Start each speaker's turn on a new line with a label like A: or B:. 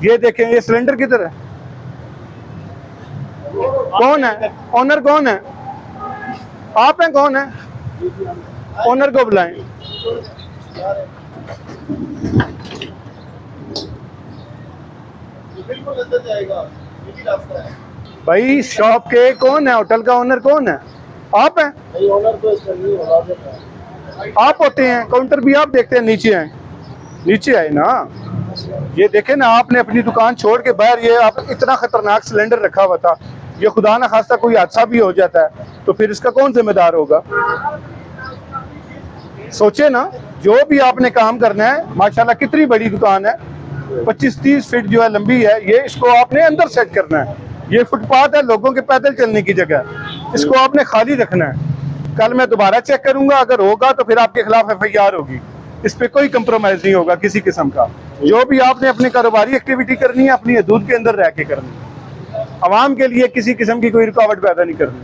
A: ये देखें, ये सिलेंडर किधर है? कौन है ओनर? कौन है? आप हैं? कौन है ओनर? को बुलाएं।
B: बिल्कुल अंदर जाएगा, यही रास्ता है
A: भाई शॉप के कौन है? होटल का ओनर कौन है? आप हैं?
B: भाई। ओनर तो इसका नहीं होगा,
A: आप होते हैं? काउंटर भी आप देखते हैं? नीचे आए, नीचे आए ना। ये देखे ना, आपने अपनी दुकान छोड़ के बाहर ये आप इतना खतरनाक सिलेंडर रखा हुआ था। ये खुदा ना खास्ता कोई हादसा भी हो जाता है तो फिर इसका कौन जिम्मेदार होगा? सोचे ना, जो भी आपने काम करना है। माशाल्लाह कितनी बड़ी दुकान है, 25-30 फीट जो है लंबी है। ये इसको आपने अंदर सेट करना है। ये फुटपाथ है, लोगों के पैदल चलने की जगह, इसको आपने खाली रखना है। कल मैं दोबारा चेक करूंगा, अगर होगा तो फिर आपके खिलाफ FIR होगी। इस पे कोई कंप्रोमाइज नहीं होगा किसी किस्म का। जो भी आपने अपनी कारोबारी एक्टिविटी करनी है, अपनी हदूद के अंदर रह के करनी है। आवाम के लिए किसी किस्म की कोई रुकावट पैदा नहीं करनी।